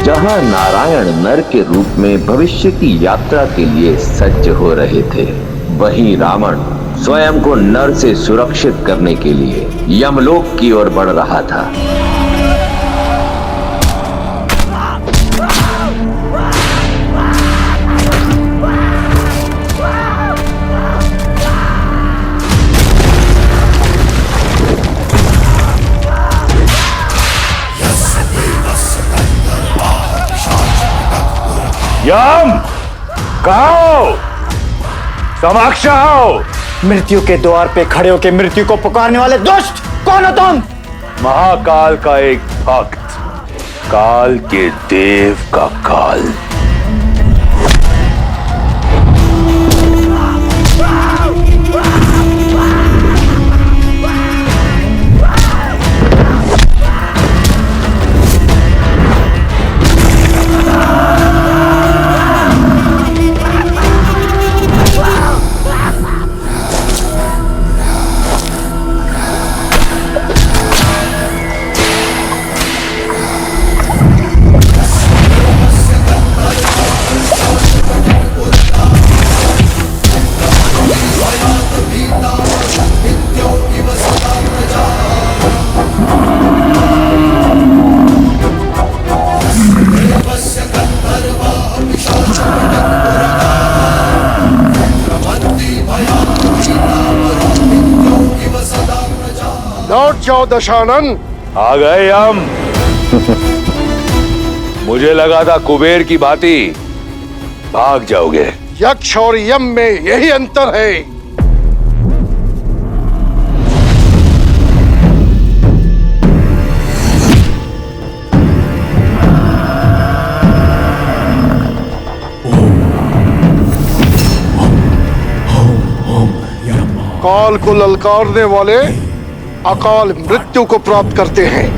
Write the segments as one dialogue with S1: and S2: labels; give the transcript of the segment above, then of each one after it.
S1: जहां नारायण नर के रूप में भविष्य की यात्रा के लिए सज्ज हो रहे थे, वहीं रावण स्वयं को नर से सुरक्षित करने के लिए यमलोक की ओर बढ़ रहा था।
S2: यम, कहाँ हो? समक्ष आओ।
S3: मृत्यु के द्वार पे खड़े होकर मृत्यु को पुकारने वाले दुष्ट, कौन हो तुम?
S2: महाकाल का एक भक्त, काल के देव का काल।
S4: लौट जाओ दशानन।
S2: आ गए हम। मुझे लगा था कुबेर की भांति भाग जाओगे।
S4: यक्ष और यम में यही अंतर है। काल को ललकारने वाले अकाल मृत्यु को प्राप्त करते हैं।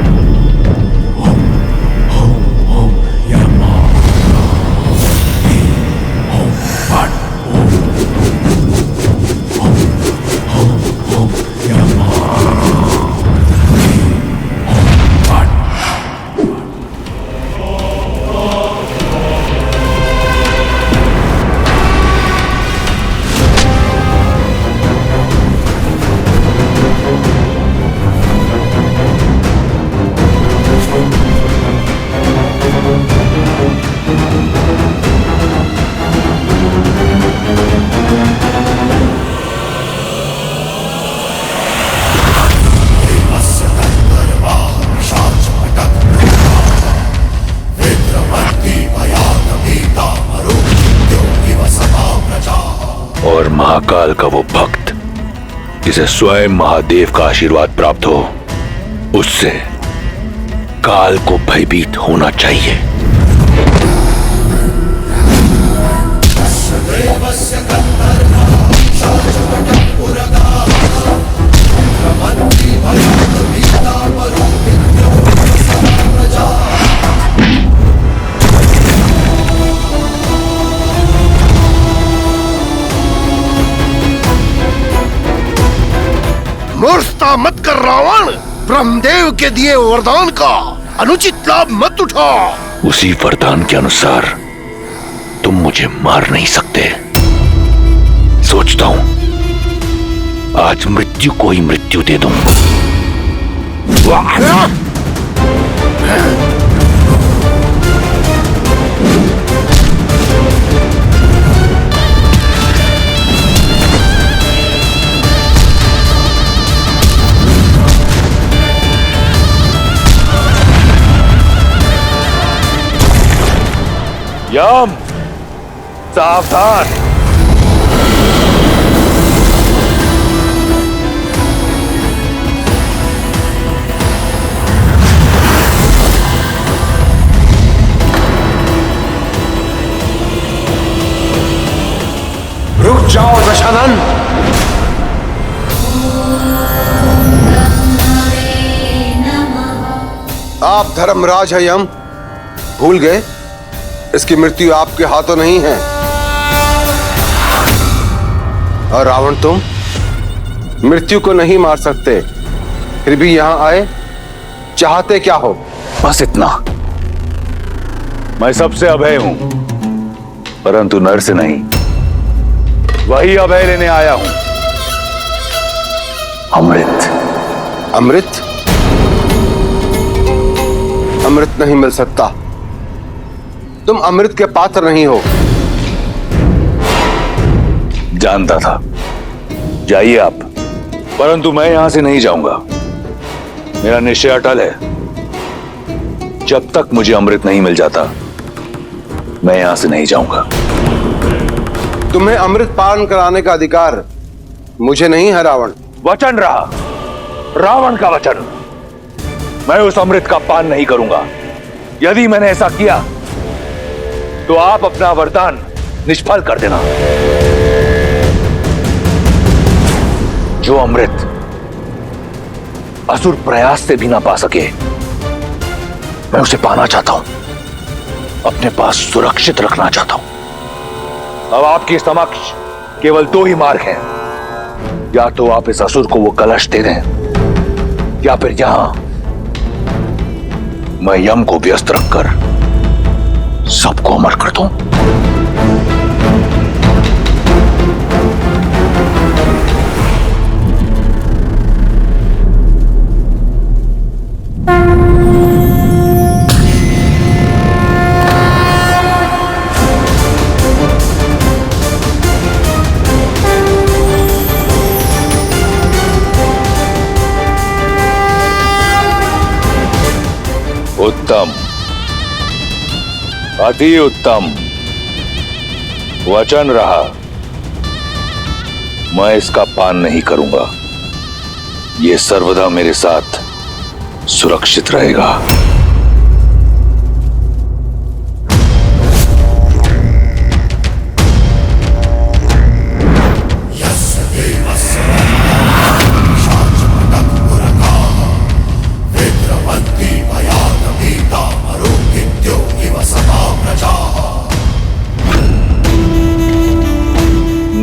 S2: और महाकाल का वो भक्त जिसे स्वयं महादेव का आशीर्वाद प्राप्त हो, उससे काल को भयभीत होना चाहिए।
S4: मूर्खता मत कर रावण। ब्रह्मदेव के दिए वरदान का अनुचित लाभ मत उठा।
S2: उसी वरदान के अनुसार तुम मुझे मार नहीं सकते। सोचता हूं आज मृत्यु को ही मृत्यु दे दूं। यम, सावधान।
S3: रुक जाओ दशानन।
S4: आप धर्मराज हैं यम, भूल गए इसकी मृत्यु आपके हाथों नहीं है। और रावण तुम मृत्यु को नहीं मार सकते, फिर भी यहां आए, चाहते क्या हो?
S3: बस इतना।
S2: मैं सबसे अभय हूं, परंतु नर से नहीं। वही अभय लेने आया हूं, अमृत।
S4: अमृत? अमृत नहीं मिल सकता। तुम अमृत के पात्र नहीं हो।
S2: जानता था। जाइए आप, परंतु मैं यहां से नहीं जाऊंगा। मेरा निश्चय अटल है। जब तक मुझे अमृत नहीं मिल जाता, मैं यहां से नहीं जाऊंगा।
S4: तुम्हें अमृत पान कराने का अधिकार मुझे नहीं है रावण।
S2: वचन रहा, रावण का वचन। मैं उस अमृत का पान नहीं करूंगा। यदि मैंने ऐसा किया तो आप अपना वरदान निष्फल कर देना। जो अमृत असुर प्रयास से भी ना पा सके, मैं उसे पाना चाहता हूं, अपने पास सुरक्षित रखना चाहता हूं। अब आपके समक्ष केवल दो ही मार्ग हैं। या तो आप इस असुर को वो कलश दे दें, या फिर यहां मैं यम को व्यस्त रखकर सबको अमर कर दूं। उत्तम, अति उत्तम। वचन रहा, मैं इसका पान नहीं करूंगा। यह सर्वदा मेरे साथ सुरक्षित रहेगा।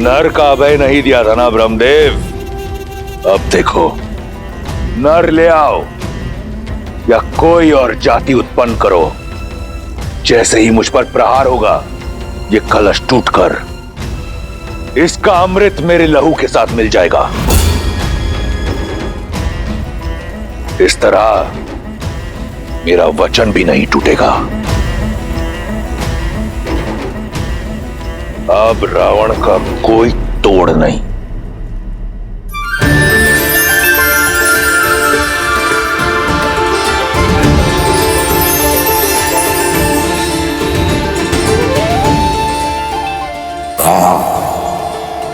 S2: नर का अभय नहीं दिया था ना ब्रह्मदेव? अब देखो, नर ले आओ या कोई और जाति उत्पन्न करो, जैसे ही मुझ पर प्रहार होगा, ये कलश टूटकर इसका अमृत मेरे लहू के साथ मिल जाएगा। इस तरह मेरा वचन भी नहीं टूटेगा। अब रावण का कोई तोड़ नहीं।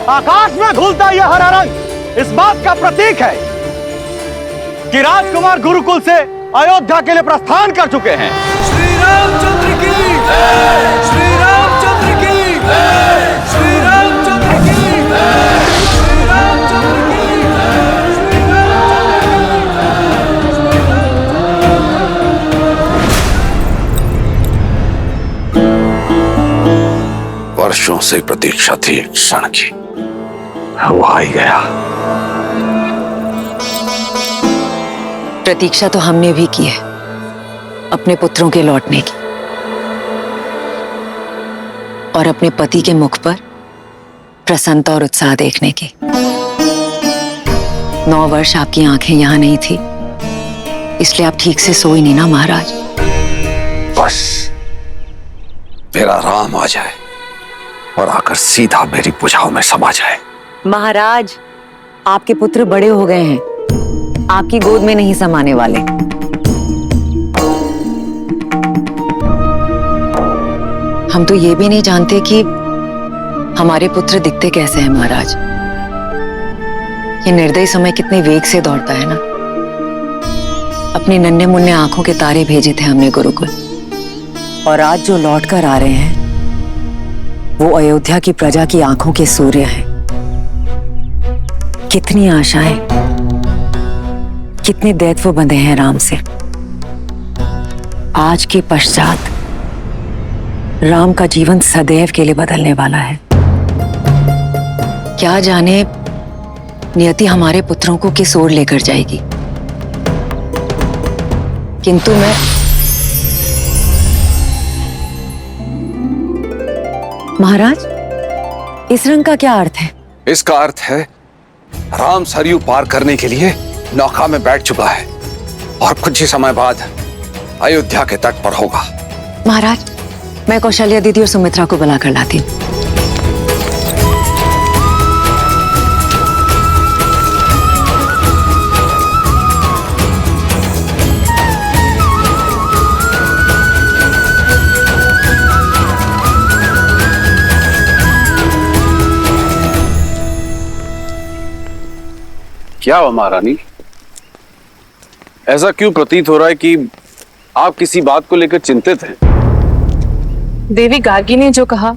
S3: आकाश में घूमता यह हरा रंग इस बात का प्रतीक है कि राजकुमार गुरुकुल से अयोध्या के लिए प्रस्थान कर चुके हैं।
S5: श्री रामचंद्र की जय, श्री रामचंद्र की जय, श्री रामचंद्र की जय, श्री रामचंद्र की जय, श्री रामचंद्र।
S6: वर्षों से प्रतीक्षा थी एक क्षण की, वो आ ही गया।
S7: प्रतीक्षा तो हमने भी की है, अपने पुत्रों के लौटने की, और अपने पति के मुख पर प्रसन्नता और उत्साह देखने की। 9 वर्ष आपकी आंखें यहां नहीं थी, इसलिए आप ठीक से सोई नहीं ना महाराज।
S6: बस मेरा राम आ जाए और आकर सीधा मेरी भुजाओं में समा जाए।
S7: महाराज, आपके पुत्र बड़े हो गए हैं, आपकी गोद में नहीं समाने वाले। हम तो ये भी नहीं जानते कि हमारे पुत्र दिखते कैसे हैं महाराज। ये निर्दयी समय कितने वेग से दौड़ता है ना। अपने नन्हे मुन्ने आंखों के तारे भेजे थे हमने गुरुकुल, और आज जो लौट कर आ रहे हैं वो अयोध्या की प्रजा की आंखों के सूर्य हैं। कितनी आशाएं, कितने दैत्व बंधे हैं राम से। आज के पश्चात राम का जीवन सदैव के लिए बदलने वाला है। क्या जाने नियति हमारे पुत्रों को किस ओर लेकर जाएगी। किंतु महाराज, इस रंग का क्या अर्थ है?
S6: इसका अर्थ है राम सरयू पार करने के लिए नौका में बैठ चुका है और कुछ ही समय बाद अयोध्या के तट पर होगा।
S7: महाराज, मैं कौशल्या दीदी और सुमित्रा को बुलाकर लाती हूँ।
S6: क्या हुआ महारानी, ऐसा क्यों प्रतीत हो रहा है कि आप किसी बात को लेकर चिंतित हैं?
S8: देवी गार्गी ने जो कहा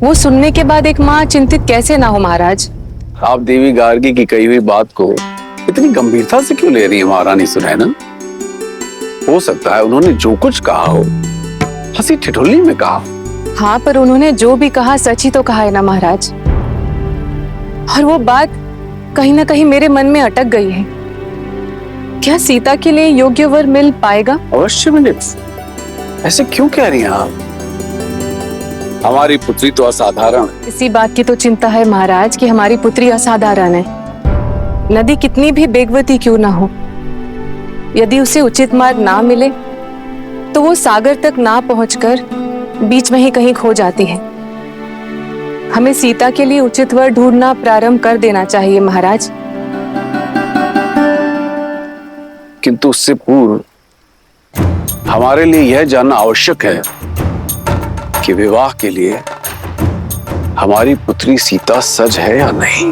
S8: वो सुनने के बाद एक माँ चिंतित कैसे ना हो महाराज।
S6: आप देवी गार्गी की कही हुई बात को इतनी गंभीरता से क्यों ले रही है महारानी सुनैना? हो सकता है उन्होंने जो कुछ कहा हो हंसी ठिठुल्ली में कहा।
S8: हाँ, पर उन्होंने जो भी कहा सच ही तो कहा है ना महाराज। और वो बात कहीं ना कहीं मेरे मन में अटक गई है। क्या सीता के लिए योग्य वर मिल पाएगा?
S6: अवश्य मिले। ऐसे क्यों कह रही हैं आप? हमारी पुत्री तो असाधारण है।
S8: इसी बात की तो चिंता है महाराज कि हमारी पुत्री असाधारण है। नदी कितनी भी बेगवती क्यों ना हो, यदि उसे उचित मार्ग ना मिले तो वो सागर तक ना पहुंचकर बीच में ही कहीं खो जाती है। हमें सीता के लिए उचित वर ढूंढना प्रारंभ कर देना चाहिए महाराज।
S6: किंतु उससे पूर्व हमारे लिए यह जानना आवश्यक है कि विवाह के लिए हमारी पुत्री सीता सज है या नहीं।